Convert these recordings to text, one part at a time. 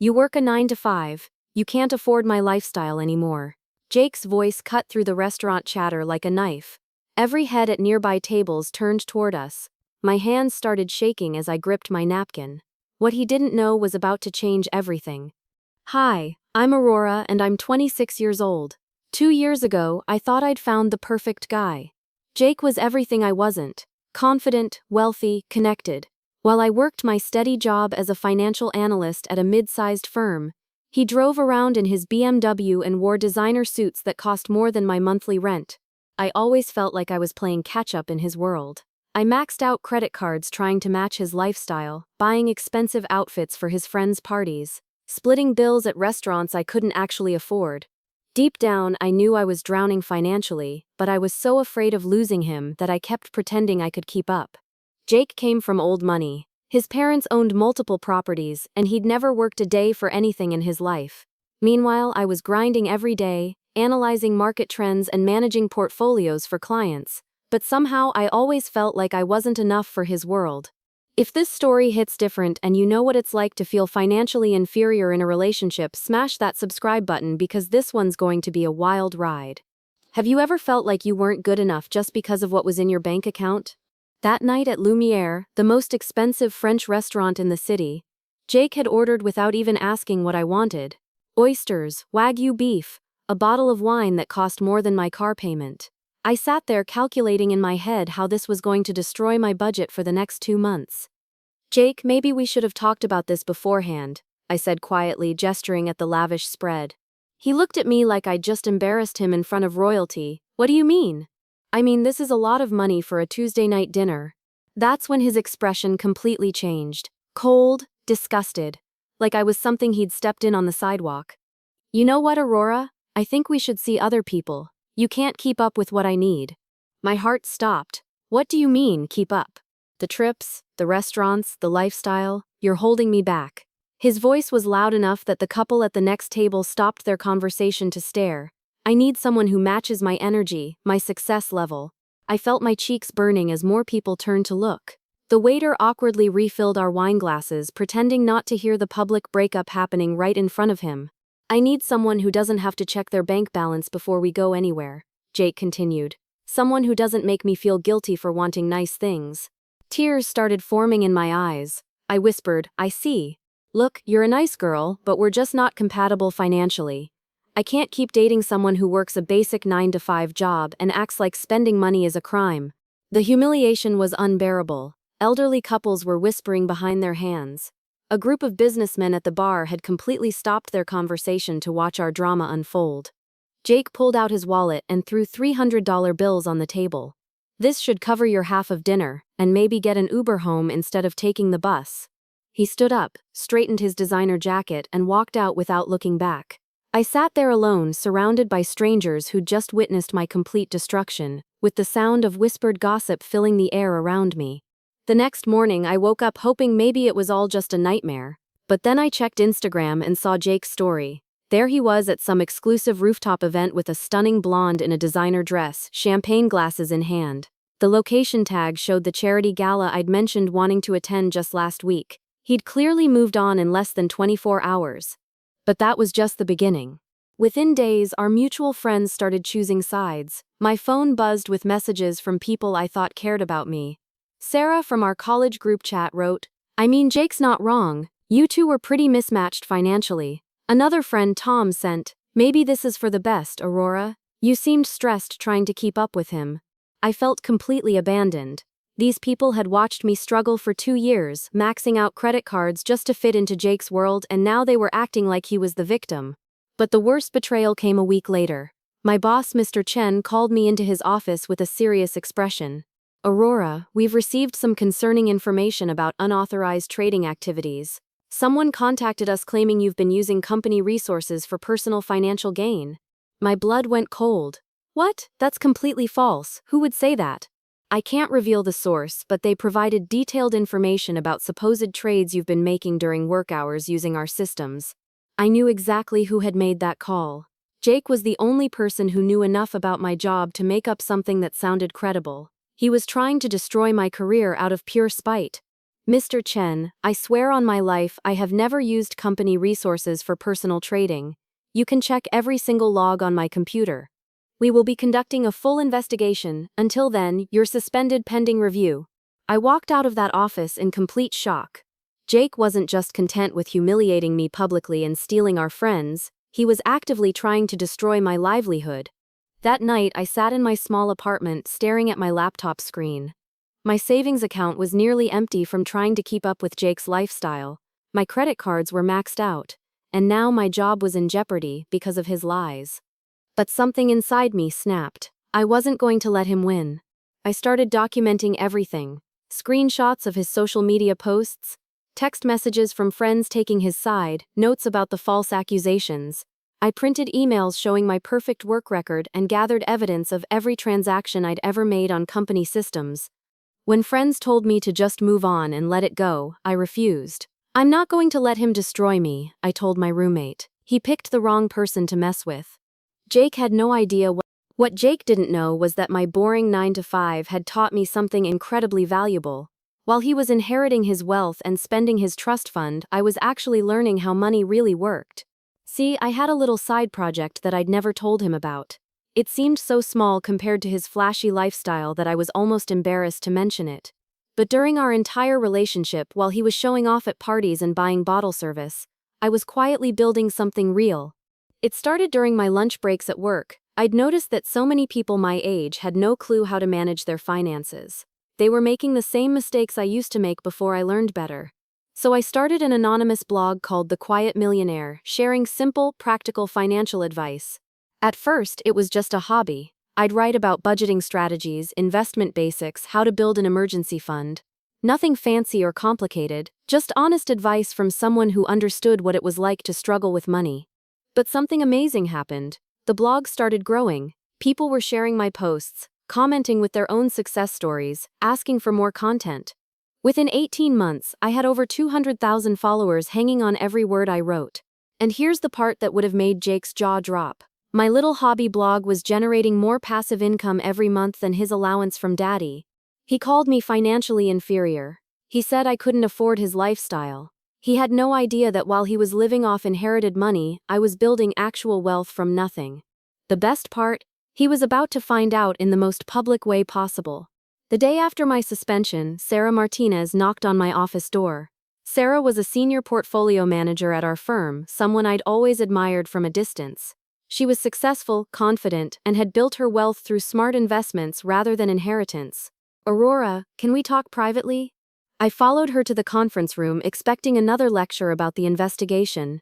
You work a 9 to 5. You can't afford my lifestyle anymore. Jake's voice cut through the restaurant chatter like a knife. Every head at nearby tables turned toward us. My hands started shaking as I gripped my napkin. What he didn't know was about to change everything. Hi, I'm Aurora and I'm 26 years old. 2 years ago, I thought I'd found the perfect guy. Jake was everything I wasn't. Confident, wealthy, connected. While I worked my steady job as a financial analyst at a mid-sized firm, he drove around in his BMW and wore designer suits that cost more than my monthly rent. I always felt like I was playing catch-up in his world. I maxed out credit cards trying to match his lifestyle, buying expensive outfits for his friends' parties, splitting bills at restaurants I couldn't actually afford. Deep down, I knew I was drowning financially, but I was so afraid of losing him that I kept pretending I could keep up. Jake came from old money. His parents owned multiple properties, and he'd never worked a day for anything in his life. Meanwhile, I was grinding every day, analyzing market trends and managing portfolios for clients. But somehow I always felt like I wasn't enough for his world. If this story hits different and you know what it's like to feel financially inferior in a relationship, smash that subscribe button because this one's going to be a wild ride. Have you ever felt like you weren't good enough just because of what was in your bank account? That night at Lumiere, the most expensive French restaurant in the city, Jake had ordered without even asking what I wanted. Oysters, Wagyu beef, a bottle of wine that cost more than my car payment. I sat there calculating in my head how this was going to destroy my budget for the next 2 months. Jake, maybe we should have talked about this beforehand, I said quietly, gesturing at the lavish spread. He looked at me like I'd just embarrassed him in front of royalty. What do you mean? I mean, this is a lot of money for a Tuesday night dinner. That's when his expression completely changed. Cold, disgusted. Like I was something he'd stepped in on the sidewalk. You know what, Aurora? I think we should see other people. You can't keep up with what I need. My heart stopped. What do you mean, keep up? The trips, the restaurants, the lifestyle, you're holding me back. His voice was loud enough that the couple at the next table stopped their conversation to stare. I need someone who matches my energy, my success level. I felt my cheeks burning as more people turned to look. The waiter awkwardly refilled our wine glasses, pretending not to hear the public breakup happening right in front of him. I need someone who doesn't have to check their bank balance before we go anywhere, Jake continued. Someone who doesn't make me feel guilty for wanting nice things. Tears started forming in my eyes. I whispered, I see. Look, you're a nice girl, but we're just not compatible financially. I can't keep dating someone who works a basic 9 to 5 job and acts like spending money is a crime. The humiliation was unbearable. Elderly couples were whispering behind their hands. A group of businessmen at the bar had completely stopped their conversation to watch our drama unfold. Jake pulled out his wallet and threw $300 bills on the table. This should cover your half of dinner, and maybe get an Uber home instead of taking the bus. He stood up, straightened his designer jacket, and walked out without looking back. I sat there alone, surrounded by strangers who'd just witnessed my complete destruction, with the sound of whispered gossip filling the air around me. The next morning, I woke up hoping maybe it was all just a nightmare. But then I checked Instagram and saw Jake's story. There he was at some exclusive rooftop event with a stunning blonde in a designer dress, champagne glasses in hand. The location tag showed the charity gala I'd mentioned wanting to attend just last week. He'd clearly moved on in less than 24 hours. But that was just the beginning. Within days, our mutual friends started choosing sides. My phone buzzed with messages from people I thought cared about me. Sarah from our college group chat wrote, I mean, Jake's not wrong. You two were pretty mismatched financially. Another friend, Tom, sent, maybe this is for the best, Aurora. You seemed stressed trying to keep up with him. I felt completely abandoned. These people had watched me struggle for 2 years, maxing out credit cards just to fit into Jake's world, and now they were acting like he was the victim. But the worst betrayal came a week later. My boss, Mr. Chen, called me into his office with a serious expression. Aurora, we've received some concerning information about unauthorized trading activities. Someone contacted us claiming you've been using company resources for personal financial gain. My blood went cold. What? That's completely false. Who would say that? I can't reveal the source, but they provided detailed information about supposed trades you've been making during work hours using our systems. I knew exactly who had made that call. Jake was the only person who knew enough about my job to make up something that sounded credible. He was trying to destroy my career out of pure spite. Mr. Chen, I swear on my life I have never used company resources for personal trading. You can check every single log on my computer. We will be conducting a full investigation. Until then, you're suspended pending review. I walked out of that office in complete shock. Jake wasn't just content with humiliating me publicly and stealing our friends, he was actively trying to destroy my livelihood. That night, I sat in my small apartment staring at my laptop screen. My savings account was nearly empty from trying to keep up with Jake's lifestyle. My credit cards were maxed out, and now my job was in jeopardy because of his lies. But something inside me snapped. I wasn't going to let him win. I started documenting everything. Screenshots of his social media posts, text messages from friends taking his side, notes about the false accusations. I printed emails showing my perfect work record and gathered evidence of every transaction I'd ever made on company systems. When friends told me to just move on and let it go, I refused. I'm not going to let him destroy me, I told my roommate. He picked the wrong person to mess with. Jake had no idea what Jake didn't know was that my boring 9-to-5 had taught me something incredibly valuable. While he was inheriting his wealth and spending his trust fund, I was actually learning how money really worked. See, I had a little side project that I'd never told him about. It seemed so small compared to his flashy lifestyle that I was almost embarrassed to mention it. But during our entire relationship, while he was showing off at parties and buying bottle service, I was quietly building something real. It started during my lunch breaks at work. I'd noticed that so many people my age had no clue how to manage their finances. They were making the same mistakes I used to make before I learned better. So I started an anonymous blog called The Quiet Millionaire, sharing simple, practical financial advice. At first, it was just a hobby. I'd write about budgeting strategies, investment basics, how to build an emergency fund. Nothing fancy or complicated, just honest advice from someone who understood what it was like to struggle with money. But something amazing happened. The blog started growing. People were sharing my posts, commenting with their own success stories, asking for more content. Within 18 months, I had over 200,000 followers hanging on every word I wrote. And here's the part that would have made Jake's jaw drop. My little hobby blog was generating more passive income every month than his allowance from Daddy. He called me financially inferior. He said I couldn't afford his lifestyle. He had no idea that while he was living off inherited money, I was building actual wealth from nothing. The best part? He was about to find out in the most public way possible. The day after my suspension, Sarah Martinez knocked on my office door. Sarah was a senior portfolio manager at our firm, someone I'd always admired from a distance. She was successful, confident, and had built her wealth through smart investments rather than inheritance. "Aurora, can we talk privately?" I followed her to the conference room expecting another lecture about the investigation.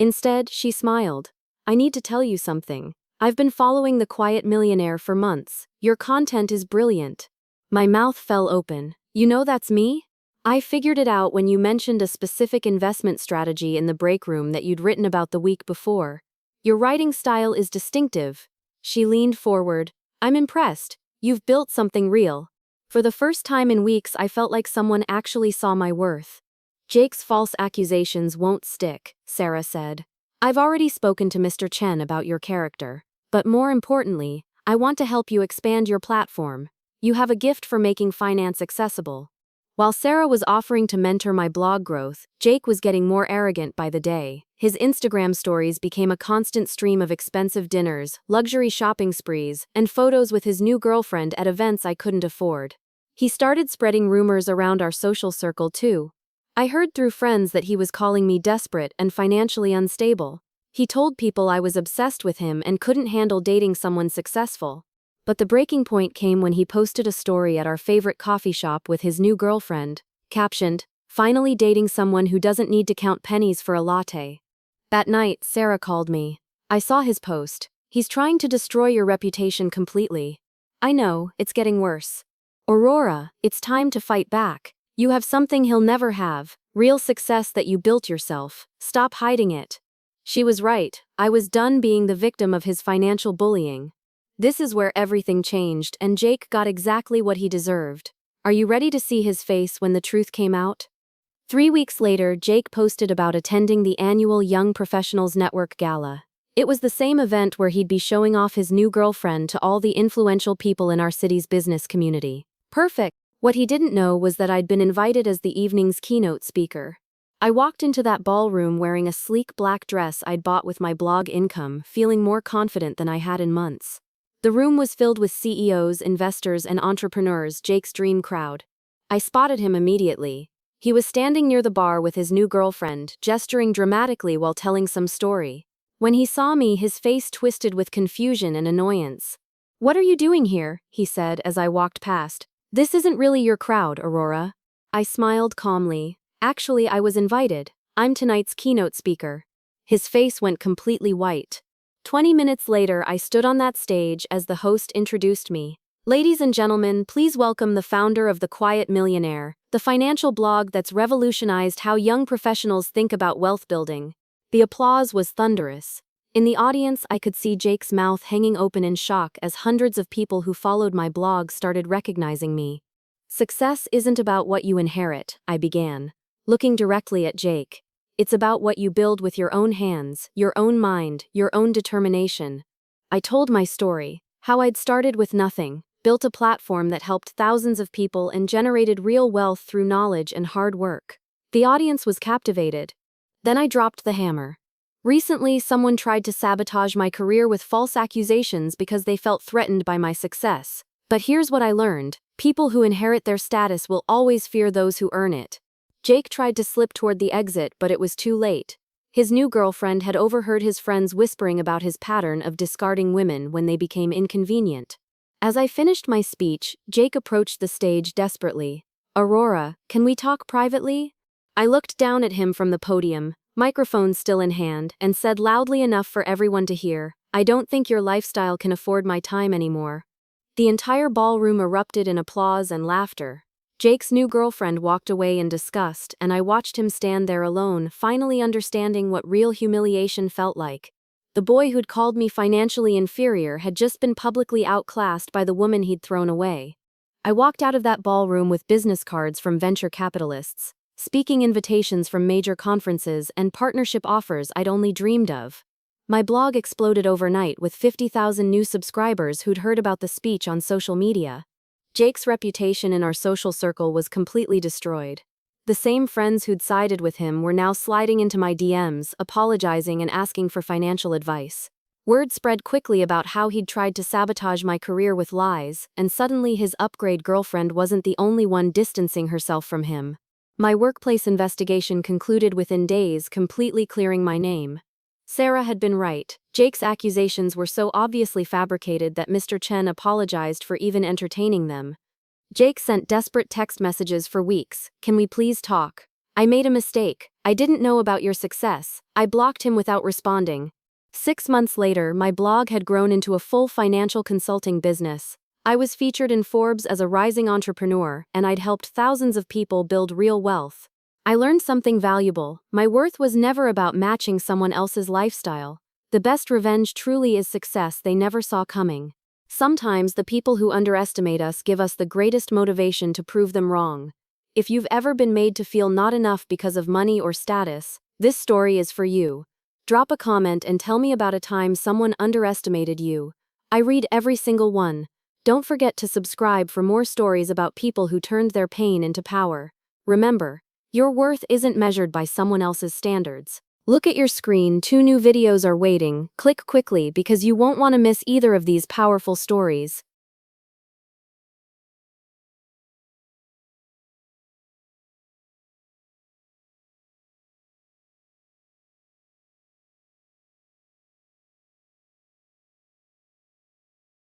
Instead, she smiled. "I need to tell you something. I've been following The Quiet Millionaire for months. Your content is brilliant." My mouth fell open. "You know that's me? I figured it out when you mentioned a specific investment strategy in the break room that you'd written about the week before. Your writing style is distinctive." She leaned forward. "I'm impressed. You've built something real." For the first time in weeks, I felt like someone actually saw my worth. "Jake's false accusations won't stick," Sarah said. "I've already spoken to Mr. Chen about your character. But more importantly, I want to help you expand your platform. You have a gift for making finance accessible." While Sarah was offering to mentor my blog growth, Jake was getting more arrogant by the day. His Instagram stories became a constant stream of expensive dinners, luxury shopping sprees, and photos with his new girlfriend at events I couldn't afford. He started spreading rumors around our social circle too. I heard through friends that he was calling me desperate and financially unstable. He told people I was obsessed with him and couldn't handle dating someone successful. But the breaking point came when he posted a story at our favorite coffee shop with his new girlfriend, captioned, "Finally dating someone who doesn't need to count pennies for a latte." That night, Sarah called me. "I saw his post. He's trying to destroy your reputation completely." "I know, it's getting worse." "Aurora, it's time to fight back. You have something he'll never have, real success that you built yourself. Stop hiding it." She was right. I was done being the victim of his financial bullying. This is where everything changed, and Jake got exactly what he deserved. Are you ready to see his face when the truth came out? 3 weeks later, Jake posted about attending the annual Young Professionals Network Gala. It was the same event where he'd be showing off his new girlfriend to all the influential people in our city's business community. Perfect. What he didn't know was that I'd been invited as the evening's keynote speaker. I walked into that ballroom wearing a sleek black dress I'd bought with my blog income, feeling more confident than I had in months. The room was filled with CEOs, investors, and entrepreneurs, Jake's dream crowd. I spotted him immediately. He was standing near the bar with his new girlfriend, gesturing dramatically while telling some story. When he saw me, his face twisted with confusion and annoyance. "What are you doing here?" he said as I walked past. "This isn't really your crowd, Aurora." I smiled calmly. "Actually, I was invited. I'm tonight's keynote speaker." His face went completely white. 20 minutes later, I stood on that stage as the host introduced me. "Ladies and gentlemen, please welcome the founder of The Quiet Millionaire, the financial blog that's revolutionized how young professionals think about wealth building." The applause was thunderous. In the audience, I could see Jake's mouth hanging open in shock as hundreds of people who followed my blog started recognizing me. "Success isn't about what you inherit," I began, looking directly at Jake. "It's about what you build with your own hands, your own mind, your own determination." I told my story, how I'd started with nothing, built a platform that helped thousands of people and generated real wealth through knowledge and hard work. The audience was captivated. Then I dropped the hammer. "Recently, someone tried to sabotage my career with false accusations because they felt threatened by my success. But here's what I learned: people who inherit their status will always fear those who earn it." Jake tried to slip toward the exit, but it was too late. His new girlfriend had overheard his friends whispering about his pattern of discarding women when they became inconvenient. As I finished my speech, Jake approached the stage desperately. "Aurora, can we talk privately?" I looked down at him from the podium, microphone still in hand, and said loudly enough for everyone to hear, "I don't think your lifestyle can afford my time anymore." The entire ballroom erupted in applause and laughter. Jake's new girlfriend walked away in disgust, and I watched him stand there alone, finally understanding what real humiliation felt like. The boy who'd called me financially inferior had just been publicly outclassed by the woman he'd thrown away. I walked out of that ballroom with business cards from venture capitalists, speaking invitations from major conferences, and partnership offers I'd only dreamed of. My blog exploded overnight with 50,000 new subscribers who'd heard about the speech on social media. Jake's reputation in our social circle was completely destroyed. The same friends who'd sided with him were now sliding into my DMs, apologizing and asking for financial advice. Word spread quickly about how he'd tried to sabotage my career with lies, and suddenly his upgrade girlfriend wasn't the only one distancing herself from him. My workplace investigation concluded within days, completely clearing my name. Sarah had been right. Jake's accusations were so obviously fabricated that Mr. Chen apologized for even entertaining them. Jake sent desperate text messages for weeks. "Can we please talk? I made a mistake. I didn't know about your success." I blocked him without responding. 6 months later, my blog had grown into a full financial consulting business. I was featured in Forbes as a rising entrepreneur, and I'd helped thousands of people build real wealth. I learned something valuable. My worth was never about matching someone else's lifestyle. The best revenge truly is success they never saw coming. Sometimes the people who underestimate us give us the greatest motivation to prove them wrong. If you've ever been made to feel not enough because of money or status, this story is for you. Drop a comment and tell me about a time someone underestimated you. I read every single one. Don't forget to subscribe for more stories about people who turned their pain into power. Remember, your worth isn't measured by someone else's standards. Look at your screen, 2 new videos are waiting. Click quickly because you won't want to miss either of these powerful stories.